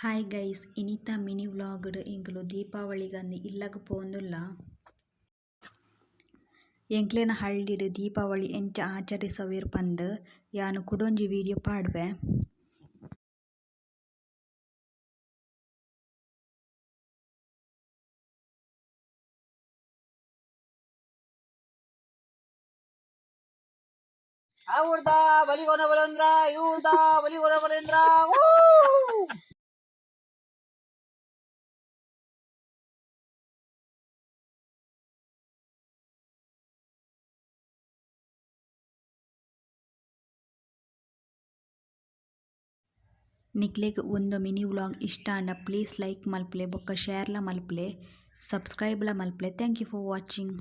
Hi guys, ಇನಿತ mini ವ್ಲಾಗ್ಡ್ ಎಂಕುಲು ದೀಪಾವಳಿಗಂದು ಇಲ್ಲಗ್ ಪೋಂದುಲ್ಲ. ಎಂಕ್ಲೆನ ಹಳ್ಳಿಡ್ ದೀಪಾವಳಿ ಎಂಚ ಆಚರಿಸವೆರ್ ಪಂದ್ ಯಾನು ಕುಡೊಂಜಿ ವೀಡಿಯೋ ಪಾಡ್ವೆ. ಬಲಿಗೋನ ಬಲೇಂದ್ರ ಇವ್ರದ ಬಲಿಗೋನ ಬಲೇಂದ್ರ ನಿಕ್ಲೆಗ್ ಒಂದು ಮಿನಿ ವ್ಲಾಗ್ ಇಷ್ಟ ಅಂಡ ಪ್ಲೀಸ್ ಲೈಕ್ ಮಲ್ಪಲೆ ಬೊಕ್ಕ ಶೇರ್ಲ ಮಲ್ಪಲೆ ಸಬ್ಸ್ಕ್ರೈಬ್ಲ ಮಲ್ಪಲೆ. Thank you for watching.